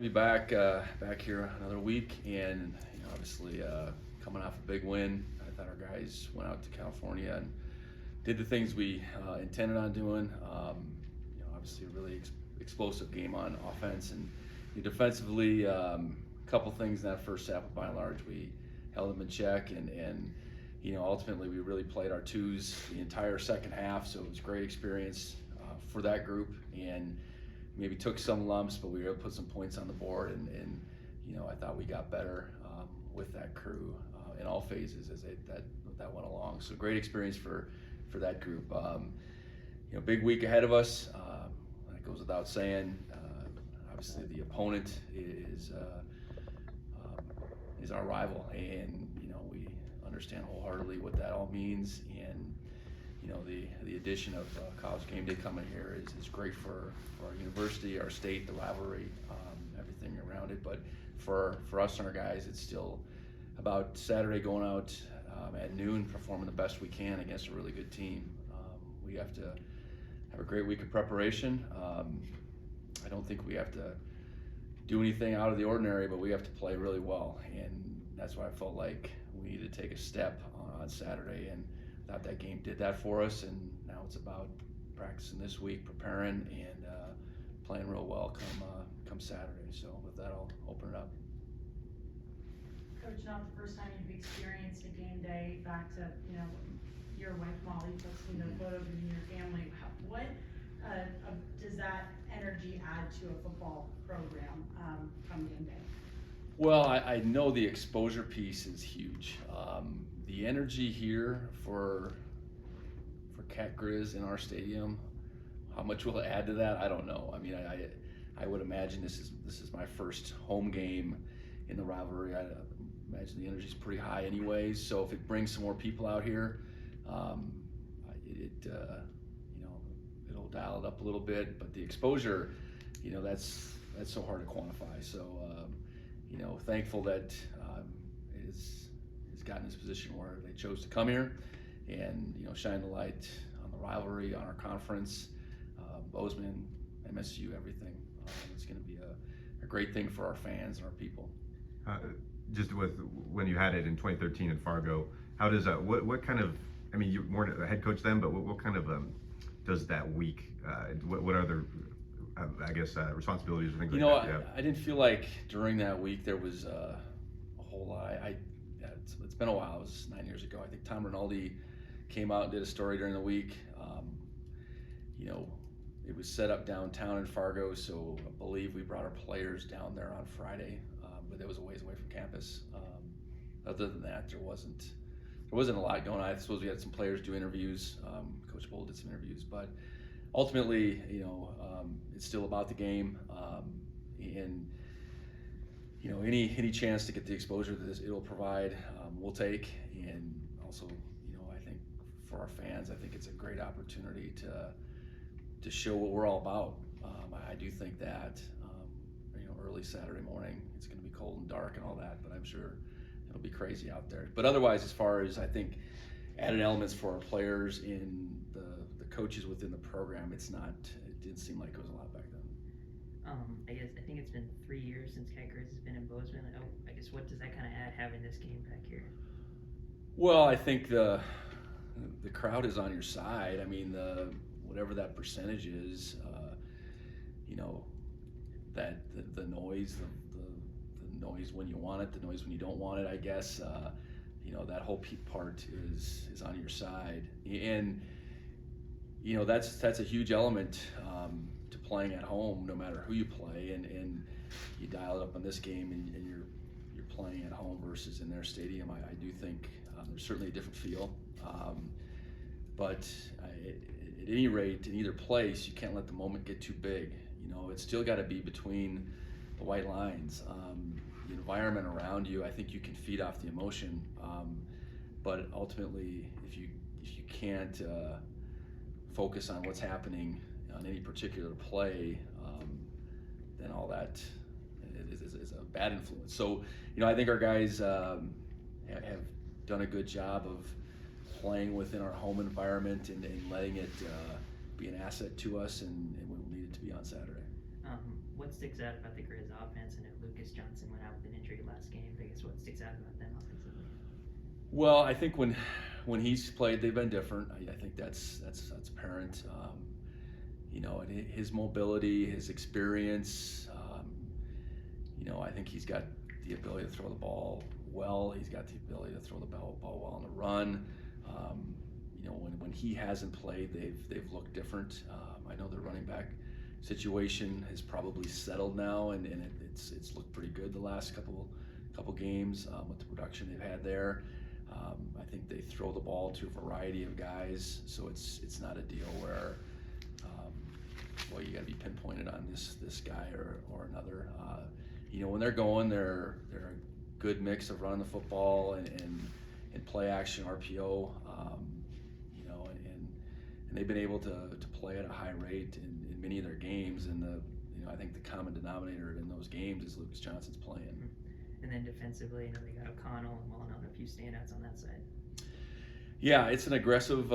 Be back here another week, and obviously coming off a big win. I thought our guys went out to California and did the things we intended on doing. Obviously a really explosive game on offense, and defensively, a couple things in that first half. But by and large, we held them in check, and ultimately we really played our twos the entire second half. So it was a great experience for that group, and maybe took some lumps, but we were able to put some points on the board, and I thought we got better with that crew in all phases as that went along. So great experience for that group. Big week ahead of us. That goes without saying. Obviously, the opponent is our rival, and we understand wholeheartedly what that all means. And the addition of College GameDay coming here is great for our university, our state, the rivalry, everything around it. But for us and our guys, it's still about Saturday going out at noon, performing the best we can against a really good team. We have to have a great week of preparation. I don't think we have to do anything out of the ordinary, but we have to play really well, and that's why I felt like we needed to take a step on Saturday, and thought that game did that for us. And now it's about practicing this week, preparing, and playing real well come Saturday. So with that, I'll open it up. Coach, not the first time you've experienced a game day. Back to your wife Molly posting the photos of you and your family. What does that energy add to a football program come game day? Well, I know the exposure piece is huge. The energy here for Cat-Griz in our stadium, how much will it add to that? I don't know. I mean, I would imagine this is my first home game in the rivalry. I imagine the energy is pretty high anyways. So if it brings some more people out here, it'll dial it up a little bit. But the exposure, that's so hard to quantify. So thankful that it's gotten this position where they chose to come here and shine the light on the rivalry, on our conference, Bozeman, MSU, everything. It's going to be a great thing for our fans and our people. Just with when you had it in 2013 in Fargo, how does what kind of, I mean, you're more a head coach then, but what kind of does that week, what other responsibilities or things like that you have? I didn't feel like during that week there was a whole lot. It's been a while. It was 9 years ago. I think Tom Rinaldi came out and did a story during the week. It was set up downtown in Fargo, so I believe we brought our players down there on Friday, but it was a ways away from campus. Other than that, there wasn't a lot going on. I suppose we had some players do interviews. Coach Bull did some interviews, but ultimately, it's still about the game, and any chance to get the exposure that it'll provide, we'll take. And also, I think for our fans, I think it's a great opportunity to show what we're all about. I do think that early Saturday morning, it's going to be cold and dark and all that, but I'm sure it'll be crazy out there. But otherwise, as far as I think added elements for our players in the coaches within the program, it didn't seem like it was a lot back then. I think it's been 3 years since Cat-Griz has been in Bozeman. I guess what does that kind of add having this game back here? Well, I think the crowd is on your side. I mean, whatever that percentage is, that the noise, the noise when you want it, the noise when you don't want it. I guess that whole part is on your side, and that's a huge element to playing at home, no matter who you play, and you dial it up on this game, and you're playing at home versus in their stadium. I do think there's certainly a different feel, but at any rate, in either place, you can't let the moment get too big. It's still got to be between the white lines. The environment around you, I think you can feed off the emotion, but ultimately, if you can't focus on what's happening on any particular play, then all that is a bad influence. So, I think our guys have done a good job of playing within our home environment and letting it be an asset to us, and we'll need it to be on Saturday. what sticks out about the Grizz offense? And if Lucas Johnson went out with an injury last game, I guess what sticks out about them offensively? Well, I think when he's played, they've been different. I think that's apparent. You know, and his mobility, his experience. You know, I think he's got the ability to throw the ball well. He's got the ability to throw the ball well on the run. You know, when he hasn't played, they've looked different. I know their running back situation has probably settled now, and it's looked pretty good the last couple games with the production they've had there. I think they throw the ball to a variety of guys, so it's not a deal where well, you got to be pinpointed on this guy or another. You know, when they're going, they're a good mix of running the football and play action RPO. You know, and they've been able to play at a high rate in many of their games. And you know, I think the common denominator in those games is Lucas Johnson's playing. And then defensively, you know, they got O'Connell and Mullen on a few standouts on that side. Yeah, it's an aggressive.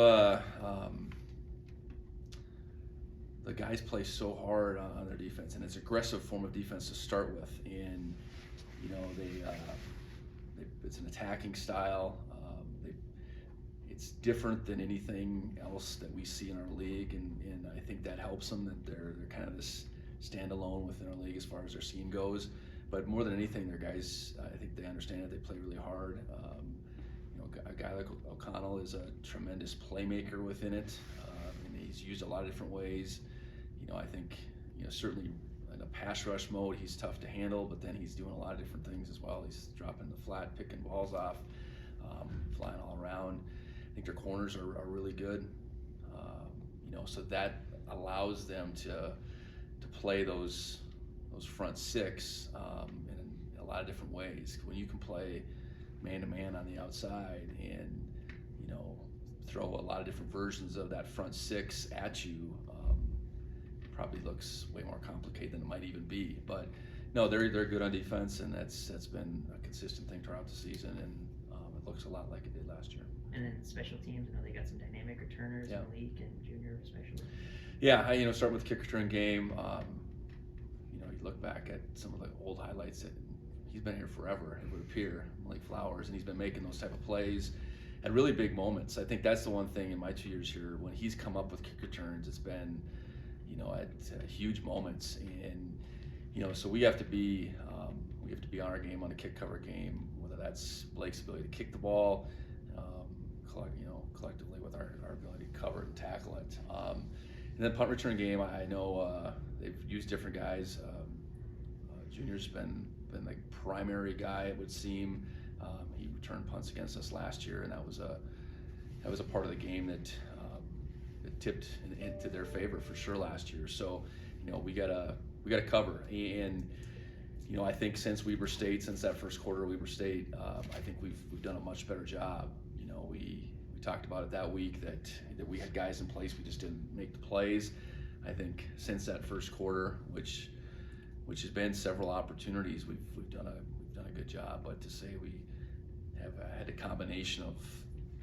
The guys play so hard on their defense, and it's an aggressive form of defense to start with. And you know, it's an attacking style. It's different than anything else that we see in our league, and I think that helps them. That they're kind of this standalone within our league as far as their scene goes. But more than anything, their guys, I think they understand it. They play really hard. You know, a guy like O'Connell is a tremendous playmaker within it, and he's used a lot of different ways. You know, I think, you know, certainly in a pass rush mode, he's tough to handle, but then he's doing a lot of different things as well. He's dropping the flat, picking balls off, flying all around. I think their corners are really good. You know, so that allows them to play those front six in a lot of different ways. When you can play man-to-man on the outside and, you know, throw a lot of different versions of that front six at you, it probably looks way more complicated than it might even be. But no, they're good on defense, and that's been a consistent thing throughout the season, and it looks a lot like it did last year. And then special teams, you know, they got some dynamic returners, Yeah. Malik and Junior especially. Yeah, you know, starting with the kick return game, you know, you look back at some of the old highlights that he's been here forever, it would appear, Malik Flowers, and he's been making those type of plays at really big moments. I think that's the one thing in my 2 years here, when he's come up with kick returns, it's been, you know, at huge moments. And, you know, so we have to be on our game on the kick cover game, whether that's Blake's ability to kick the ball, collectively with our ability to cover and tackle it. And then punt return game, I know they've used different guys. Junior's been the primary guy, it would seem. He returned punts against us last year, and that was a part of the game that tipped into their favor for sure last year. So, you know, we gotta cover. And you know, I think since that first quarter of Weber State, I think we've done a much better job. You know, we talked about it that week that we had guys in place, we just didn't make the plays. I think since that first quarter, which has been several opportunities, we've done a good job. But to say we have had a combination of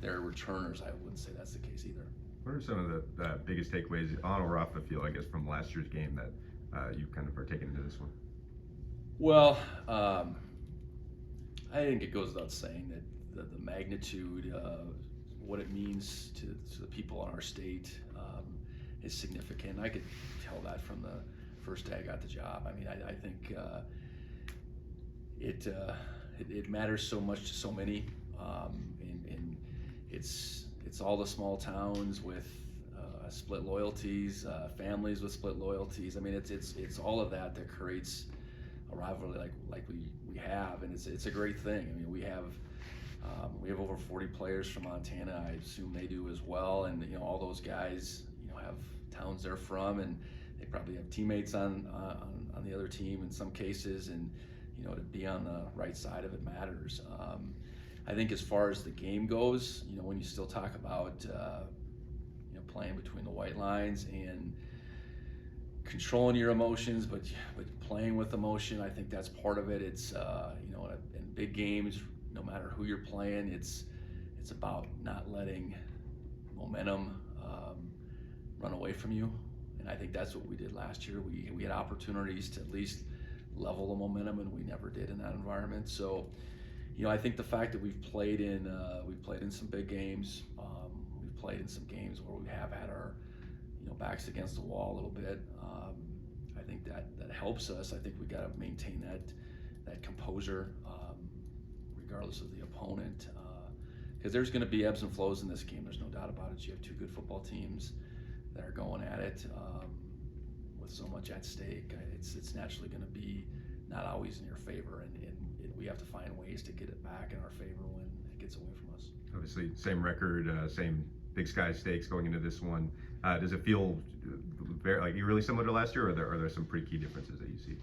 their returners, I wouldn't say that's the case either. What are some of the biggest takeaways on or off the field, I guess, from last year's game that you kind of are taking into this one? Well, I think it goes without saying that the magnitude of what it means to the people in our state is significant. I could tell that from the first day I got the job. I mean, I think it matters so much to so many, and it's all the small towns with split loyalties, families with split loyalties. I mean, it's all of that creates a rivalry like we have, and it's a great thing. I mean, we have over 40 players from Montana. I assume they do as well, and you know, all those guys, you know, have towns they're from, and they probably have teammates on the other team in some cases, and you know, to be on the right side of it matters. I think as far as the game goes, you know, when you still talk about you know, playing between the white lines and controlling your emotions, but playing with emotion, I think that's part of it. It's you know, in big games, no matter who you're playing, it's about not letting momentum run away from you, And I think that's what we did last year. We had opportunities to at least level the momentum, and we never did in that environment. So, I think the fact that we've played in some big games, we've played in some games where we have had our, backs against the wall a little bit. I think that helps us. I think we got to maintain that composure, regardless of the opponent, because there's going to be ebbs and flows in this game. There's no doubt about it. You have two good football teams that are going at it with so much at stake. It's naturally going to be not always in your favor, and we have to find ways to get it back in our favor when it gets away from us. Obviously, same record, same Big Sky stakes going into this one. Does it feel very, like really similar to last year, or are there some pretty key differences that you see?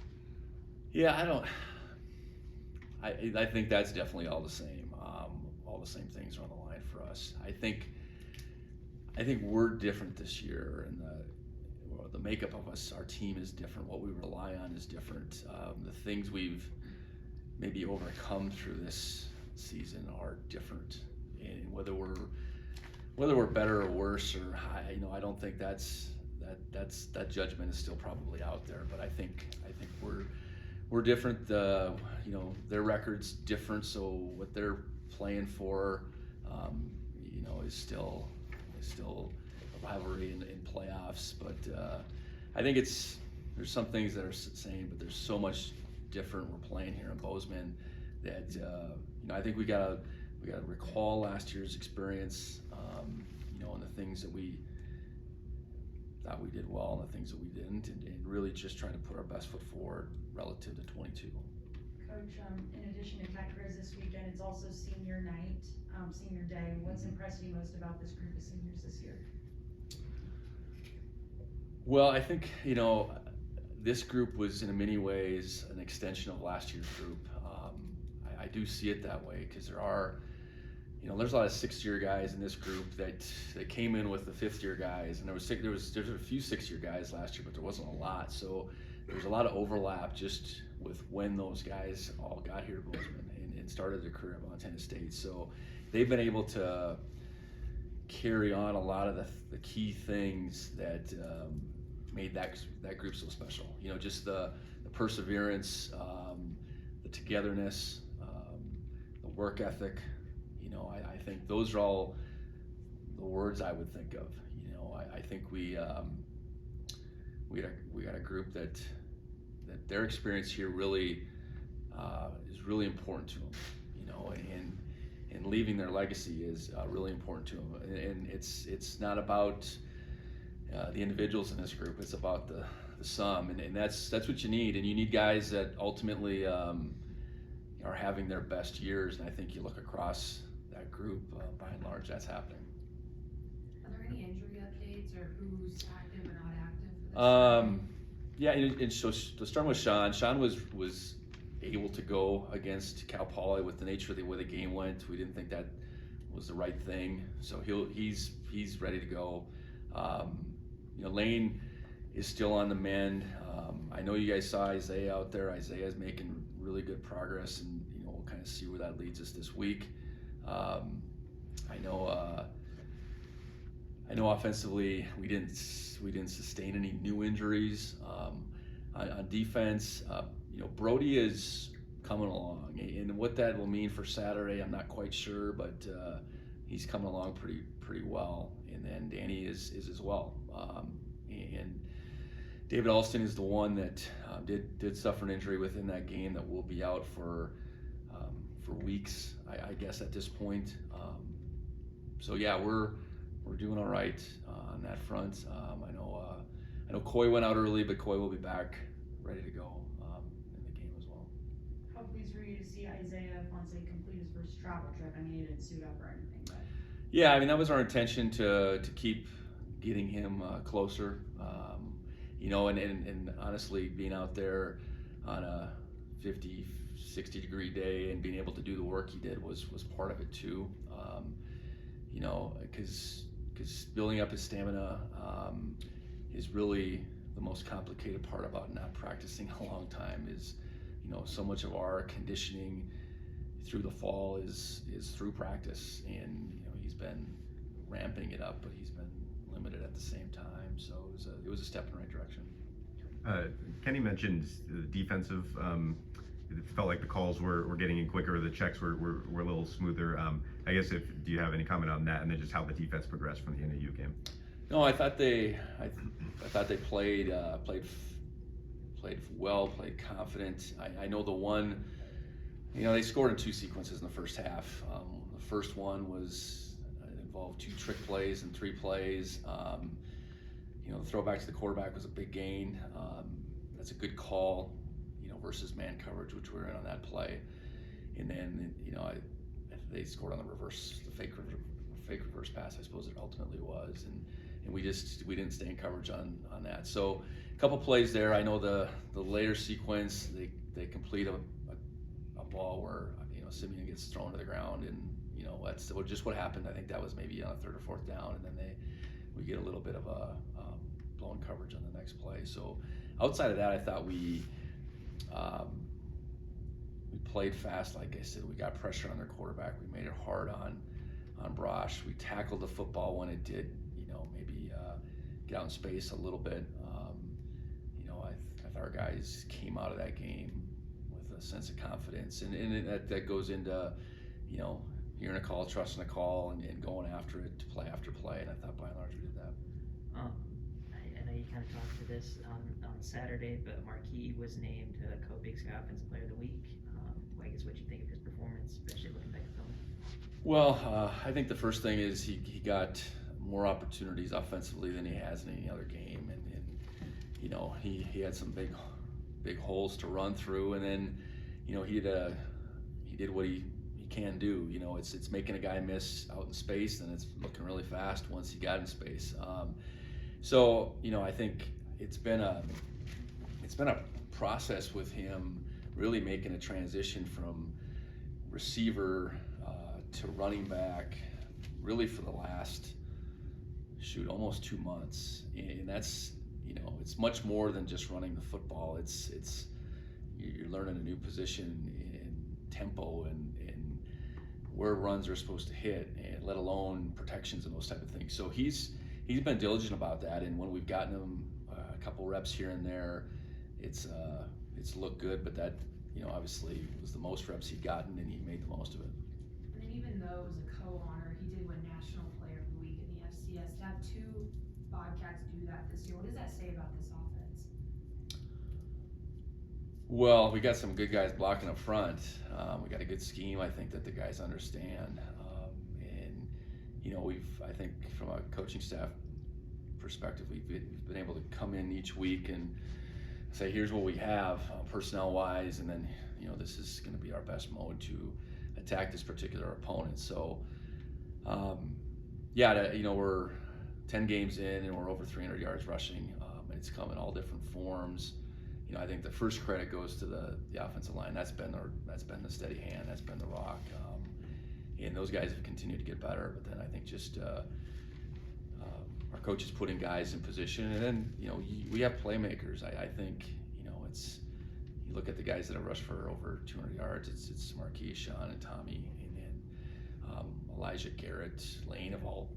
Yeah, I think that's definitely all the same. All the same things are on the line for us. I think we're different this year, and the makeup of us, our team is different. What we rely on is different. The things we've maybe overcome through this season are different, and whether we're better or worse, or I don't think that judgment is still probably out there. But I think we're different. Their record's different, so what they're playing for, is still a rivalry in playoffs. But I think there's some things that are the same, but there's so much different we're playing here in Bozeman that I think we gotta recall last year's experience, and the things that we thought we did well and the things that we didn't, and really just trying to put our best foot forward relative to 22. Coach, in addition to Cat-Griz this weekend, it's also senior night, senior day. What's impressed you most about this group of seniors this year? Well, I think, this group was in many ways an extension of last year's group. I do see it that way, because there's a lot of sixth-year guys in this group that came in with the fifth-year guys, and there's a few sixth-year guys last year, but there wasn't a lot. So there's a lot of overlap just with when those guys all got here to Bozeman and started their career at Montana State. So they've been able to carry on a lot of the key things that made that group so special. Just the perseverance, the togetherness, the work ethic. I think those are all the words I would think of. I think we got a group that their experience here really is really important to them. And leaving their legacy is really important to them. And it's not about the individuals in this group. It's about the sum, and that's what you need. And you need guys that ultimately are having their best years. And I think you look across that group, by and large, that's happening. Are there any injury updates, or who's active or not active? Yeah, and so to start with Sean was able to go against Cal Poly with the nature of the way the game went. We didn't think that was the right thing, so he's ready to go. Lane is still on the mend. I know you guys saw Isaiah out there. Isaiah's making really good progress, and we'll kind of see where that leads us this week. I know offensively we didn't sustain any new injuries. On defense, Brody is coming along, and what that will mean for Saturday, I'm not quite sure, but he's coming along pretty well. And then Danny is as well. And David Alston is the one that did suffer an injury within that game that will be out for weeks, I guess, at this point. So yeah, we're doing all right on that front. I know Coy went out early, but Coy will be back ready to go in the game as well. How pleased were you to see Isaiah Ponce complete his first travel trip? I mean, he didn't suit up or anything, but. Yeah, that was our intention to keep getting him closer. And honestly, being out there on a 50, 60 degree day and being able to do the work he did was part of it too. Because building up his stamina is really the most complicated part about not practicing a long time. Is so much of our conditioning through the fall is through practice, and he's been ramping it up, but he's been limited at the same time. So it was a step in the right direction. Kenny mentioned the defensive. It felt like the calls were getting in quicker, the checks were a little smoother. I guess do you have any comment on that, and then just how the defense progressed from the NAU game? No, I thought they played well, played confident. I know the one, they scored in 2 sequences in the first half. The first one involved 2 trick plays and 3 plays. The throwback to the quarterback was a big gain. That's a good call, versus man coverage, which we were in on that play. And then, they scored on the fake reverse pass, I suppose it ultimately was. And we didn't stay in coverage on that. So a couple plays there. I know the later sequence, they complete a ball where, Simeon gets thrown to the ground, and, that's just what happened. I think that was maybe on a 3rd or 4th down, and then we get a little bit of a blown coverage on the next play. So outside of that, I thought we played fast. Like I said, we got pressure on their quarterback. We made it hard on Brosh. We tackled the football when it did, maybe get out in space a little bit. I thought our guys came out of that game with a sense of confidence, and that goes into, hearing a call, trusting a call, and going after it, play after play. And I thought by and large we did that. I know you kind of talked to this on Saturday, but Marquis was named Co-Big Sky Offensive Player of the Week. I guess what you think of his performance, especially looking back at film? Well, I think the first thing is he got more opportunities offensively than he has in any other game, and he had some big holes to run through, and then he did what he can do. It's making a guy miss out in space, and it's looking really fast once he got in space. So I think it's been a process with him really making a transition from receiver to running back, really for the last almost 2 months, and that's it's much more than just running the football. It's you're learning a new position in tempo and where runs are supposed to hit, and let alone protections and those type of things. So he's been diligent about that, and when we've gotten him a couple reps here and there, it's looked good. But that obviously was the most reps he'd gotten, and he made the most of it. And then even though it was a co-honor, he did win National Player of the Week in the FCS. To have 2 Bobcats do that this year, what does that say about this offense? Well, we got some good guys blocking up front. We got a good scheme, I think, that the guys understand. And I think from a coaching staff perspective, we've been able to come in each week and say, here's what we have personnel-wise, and then this is going to be our best mode to attack this particular opponent. So, we're 10 games in, and we're over 300 yards rushing, and it's come in all different forms. I think the first credit goes to the offensive line. That's been the steady hand. That's been the rock. And those guys have continued to get better. But then I think just our coaches putting guys in position, and then we have playmakers. I think it's, you look at the guys that have rushed for over 200 yards. It's Marquis, Sean, and Tommy, and then Elijah, Garrett, Lane have all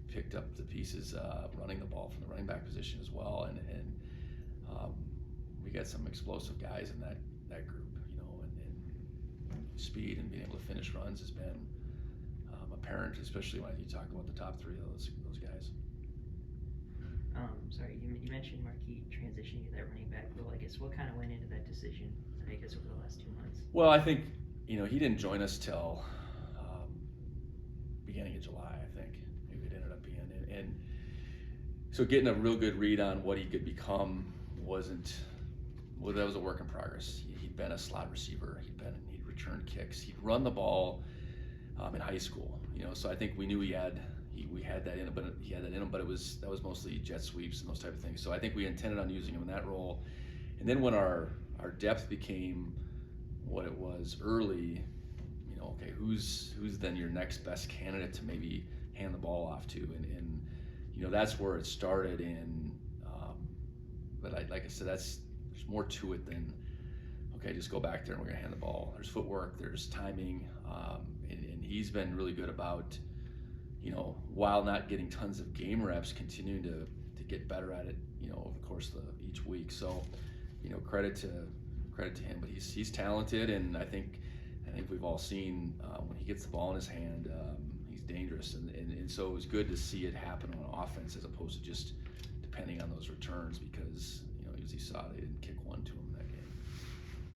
picked up the pieces running the ball from the running back position as well, and we got some explosive guys in that group, and speed and being able to finish runs has been apparent, especially when you talk about the top 3 of those guys. Sorry, you mentioned Marquis transitioning to that running back role. I guess what kind of went into that decision, I guess, over the last 2 months? Well, I think, he didn't join us till beginning of July, I think. Maybe it ended up being. And so getting a real good read on what he could become that was a work in progress. He'd been a slot receiver. He'd returned kicks. He'd run the ball in high school. So I think we knew we had that in him, but that was mostly jet sweeps and those type of things. So I think we intended on using him in that role. And then when our depth became what it was early, okay, who's then your next best candidate to maybe hand the ball off to, and that's where it started. And but like I said, there's more to it than, okay, just go back there and we're gonna hand the ball. There's footwork, there's timing, and he's been really good about you know, while not getting tons of game reps, continuing to get better at it, you know, over the course of each week. So, you know, credit to him, but he's talented, and I think we've all seen when he gets the ball in his hand, he's dangerous, and so it was good to see it happen on offense as opposed to just depending on those returns, because, you know, as you saw, they didn't kick one to him.